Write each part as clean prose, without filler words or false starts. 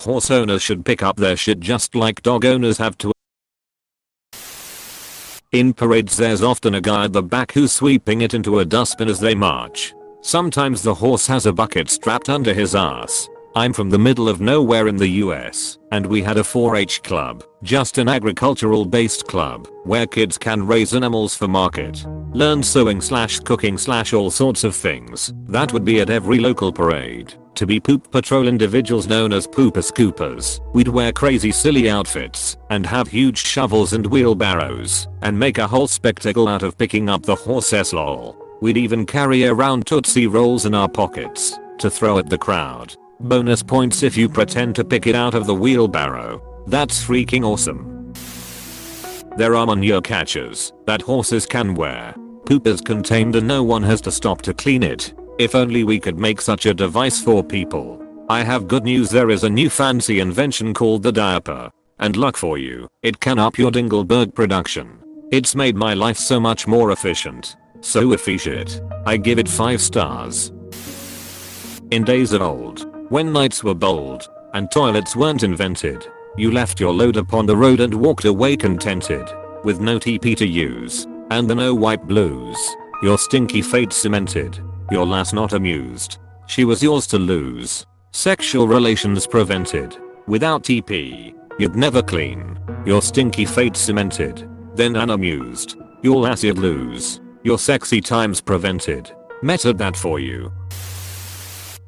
Horse owners should pick up their shit just like dog owners have to. In parades there's often a guy at the back who's sweeping it into a dustbin as they march. Sometimes the horse has a bucket strapped under his ass. I'm from the middle of nowhere in the US, and we had a 4-H club, just an agricultural based club, where kids can raise animals for market, learn sewing / cooking / all sorts of things. That would be at every local parade. To be poop patrol individuals known as pooper scoopers, we'd wear crazy silly outfits, and have huge shovels and wheelbarrows, and make a whole spectacle out of picking up the horses lol. We'd even carry around Tootsie Rolls in our pockets, to throw at the crowd. Bonus points if you pretend to pick it out of the wheelbarrow. That's freaking awesome. There are manure catchers that horses can wear. Poop is contained and no one has to stop to clean it. If only we could make such a device for people. I have good news, there is a new fancy invention called the diaper. And luck for you, it can up your Dingleberg production. It's made my life so much more efficient. So efficient. I give it 5 stars. In days of old, when nights were bold, and toilets weren't invented, you left your load upon the road and walked away contented, with no TP to use, and the no wipe blues, your stinky fate cemented, your lass not amused, she was yours to lose, sexual relations prevented, without TP, you'd never clean, your stinky fate cemented, then unamused, your lass you'd lose, your sexy times prevented, meted that for you.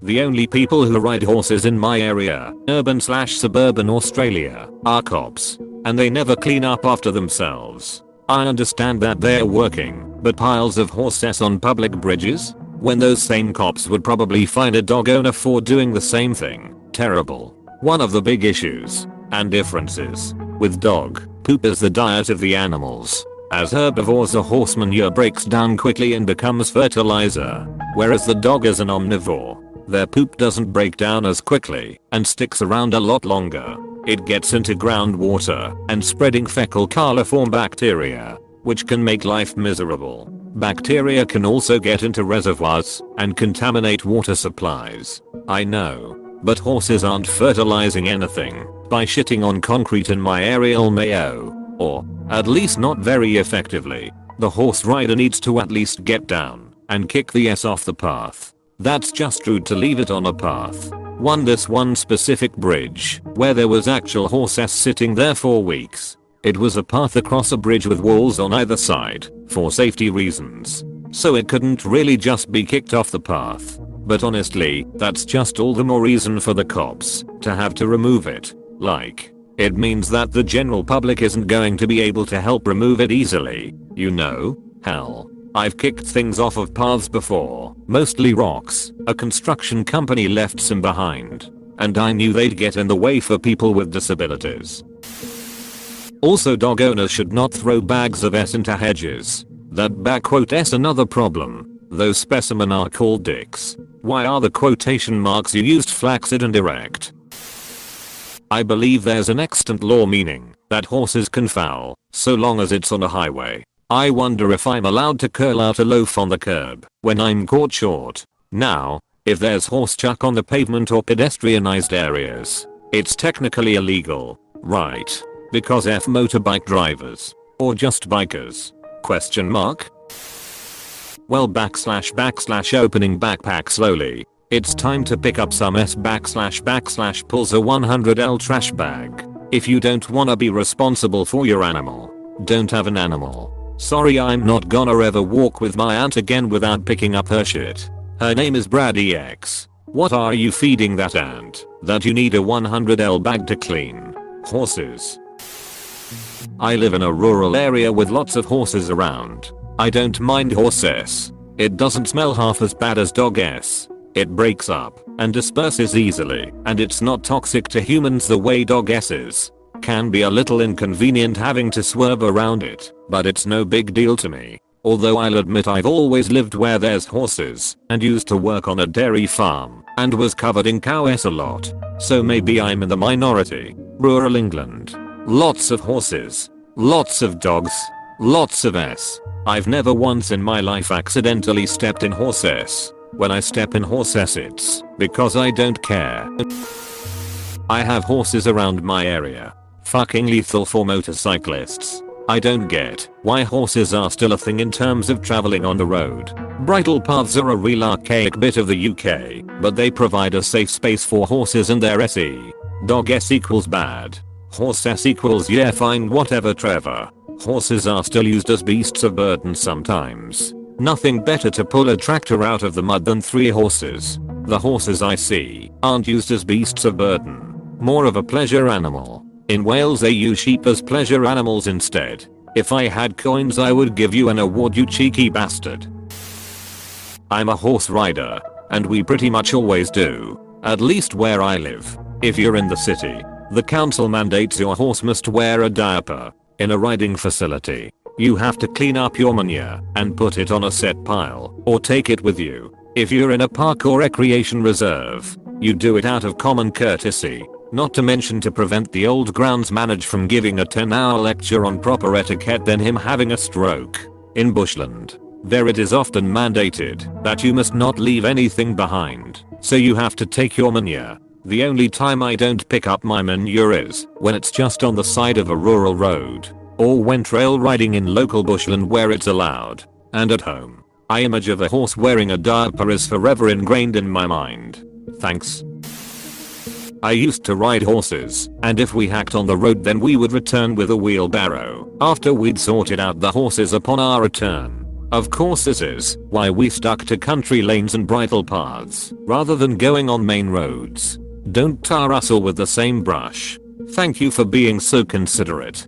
The only people who ride horses in my area, urban / suburban Australia, are cops, and they never clean up after themselves. I understand that they're working, but piles of horses on public bridges? When those same cops would probably fine a dog owner for doing the same thing. Terrible. One of the big issues, and differences, with dog poop is the diet of the animals. As herbivores, a horse manure breaks down quickly and becomes fertilizer, whereas the dog is an omnivore. Their poop doesn't break down as quickly and sticks around a lot longer. It gets into groundwater and spreading fecal coliform bacteria, which can make life miserable. Bacteria can also get into reservoirs and contaminate water supplies. I know, but horses aren't fertilizing anything by shitting on concrete in my aerial mayo, or at least not very effectively. The horse rider needs to at least get down and kick the S off the path. That's just rude to leave it on a path. This one specific bridge, where there was actual horses sitting there for weeks. It was a path across a bridge with walls on either side, for safety reasons. So it couldn't really just be kicked off the path. But honestly, that's just all the more reason for the cops to have to remove it. Like, it means that the general public isn't going to be able to help remove it easily. You know? Hell, I've kicked things off of paths before, mostly rocks. A construction company left some behind, and I knew they'd get in the way for people with disabilities. Also, dog owners should not throw bags of S into hedges. That backquote S another problem. Those specimen are called dicks. Why are the quotation marks you used flaccid and erect? I believe there's an extant law meaning that horses can foul, so long as it's on a highway. I wonder if I'm allowed to curl out a loaf on the curb when I'm caught short. Now, if there's horse chuck on the pavement or pedestrianized areas, it's technically illegal, right? Because F motorbike drivers. Or just bikers? Question mark? Well, opening backpack slowly. It's time to pick up some S / pulls a 100L trash bag. If you don't wanna be responsible for your animal, don't have an animal. Sorry, I'm not gonna ever walk with my aunt again without picking up her shit. Her name is Brady X. What are you feeding that ant that you need a 100L bag to clean? Horses. I live in a rural area with lots of horses around. I don't mind horse S. It doesn't smell half as bad as dog S. It breaks up and disperses easily, and it's not toxic to humans the way dog S is. Can be a little inconvenient having to swerve around it, but it's no big deal to me. Although I'll admit I've always lived where there's horses and used to work on a dairy farm and was covered in cow S a lot. So maybe I'm in the minority. Rural England. Lots of horses. Lots of dogs. Lots of S. I've never once in my life accidentally stepped in horse S. When I step in horse S, it's because I don't care. I have horses around my area. Fucking lethal for motorcyclists. I don't get why horses are still a thing in terms of traveling on the road. Bridle paths are a real archaic bit of the UK, but they provide a safe space for horses and their SE. Dog S equals bad. Horse S equals yeah fine whatever Trevor. Horses are still used as beasts of burden sometimes. Nothing better to pull a tractor out of the mud than 3 horses. The horses I see aren't used as beasts of burden. More of a pleasure animal. In Wales they use sheep as pleasure animals instead. If I had coins I would give you an award, you cheeky bastard. I'm a horse rider, and we pretty much always do. At least where I live. If you're in the city, the council mandates your horse must wear a diaper. In a riding facility, you have to clean up your manure and put it on a set pile or take it with you. If you're in a park or recreation reserve, you do it out of common courtesy. Not to mention to prevent the old grounds manager from giving a 10-hour lecture on proper etiquette then him having a stroke. In bushland, there it is often mandated that you must not leave anything behind, so you have to take your manure. The only time I don't pick up my manure is when it's just on the side of a rural road, or when trail riding in local bushland where it's allowed. And at home, my image of a horse wearing a diaper is forever ingrained in my mind. Thanks. I used to ride horses, and if we hacked on the road then we would return with a wheelbarrow after we'd sorted out the horses upon our return. Of course this is why we stuck to country lanes and bridle paths rather than going on main roads. Don't tar us all with the same brush. Thank you for being so considerate.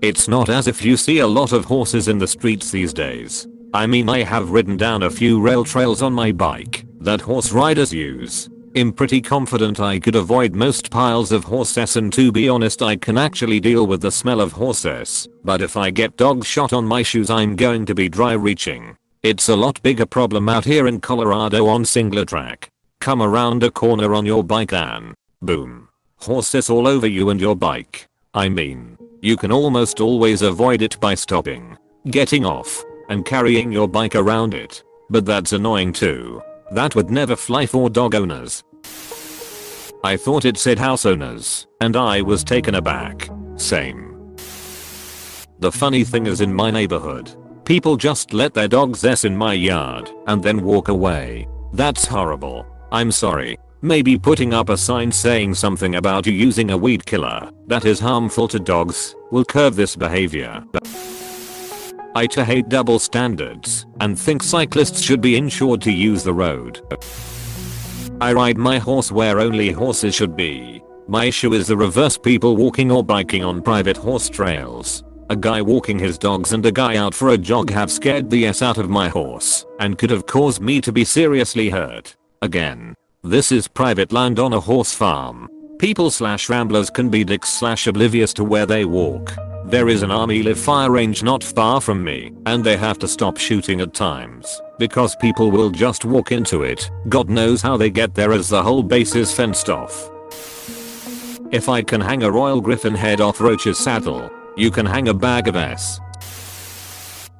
It's not as if you see a lot of horses in the streets these days. I mean I have ridden down a few rail trails on my bike that horse riders use. I'm pretty confident I could avoid most piles of horse cess, and to be honest I can actually deal with the smell of horse cess, but if I get dog shot on my shoes I'm going to be dry reaching. It's a lot bigger problem out here in Colorado on single track. Come around a corner on your bike and boom. Horse cess all over you and your bike. I mean, you can almost always avoid it by stopping, getting off, and carrying your bike around it. But that's annoying too. That would never fly for dog owners. I thought it said house owners, and I was taken aback. Same. The funny thing is in my neighborhood, people just let their dogs ess in my yard and then walk away. That's horrible. I'm sorry. Maybe putting up a sign saying something about you using a weed killer that is harmful to dogs will curb this behavior. I too hate double standards and think cyclists should be insured to use the road. I ride my horse where only horses should be. My issue is the reverse, people walking or biking on private horse trails. A guy walking his dogs and a guy out for a jog have scared the s out of my horse and could have caused me to be seriously hurt. Again, this is private land on a horse farm. People/ramblers can be dicks/oblivious to where they walk. There is an army live fire range not far from me, and they have to stop shooting at times because people will just walk into it. God knows how they get there as the whole base is fenced off. If I can hang a Royal Griffin head off Roach's saddle, you can hang a bag of S.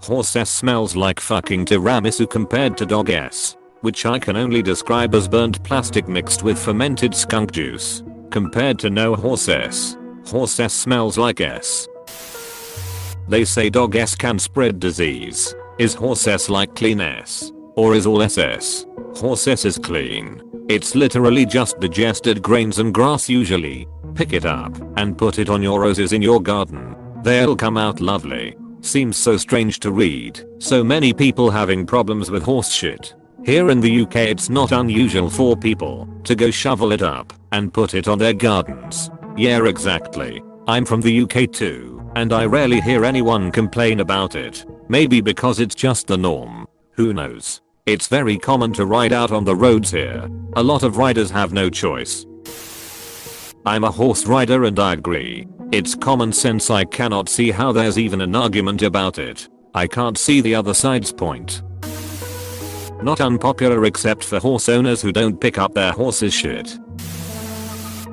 Horse S smells like fucking tiramisu compared to dog S, which I can only describe as burnt plastic mixed with fermented skunk juice. Compared to no horse S. Horse S smells like S. They say dog S can spread disease. Is horse S like clean S? Or is all SS? Horse S is clean. It's literally just digested grains and grass usually. Pick it up and put it on your roses in your garden. They'll come out lovely. Seems so strange to read so many people having problems with horse shit. Here in the UK it's not unusual for people to go shovel it up and put it on their gardens. Yeah, exactly. I'm from the UK too, and I rarely hear anyone complain about it. Maybe because it's just the norm. Who knows? It's very common to ride out on the roads here. A lot of riders have no choice. I'm a horse rider and I agree. It's common sense. I cannot see how there's even an argument about it. I can't see the other side's point. Not unpopular except for horse owners who don't pick up their horses' shit.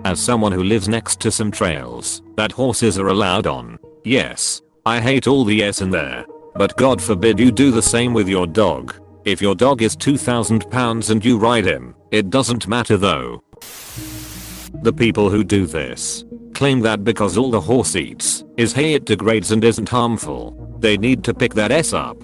As someone who lives next to some trails that horses are allowed on, yes, I hate all the S in there. But God forbid you do the same with your dog. If your dog is 2,000 pounds and you ride him, it doesn't matter though. The people who do this claim that because all the horse eats is hay it degrades and isn't harmful. They need to pick that S up.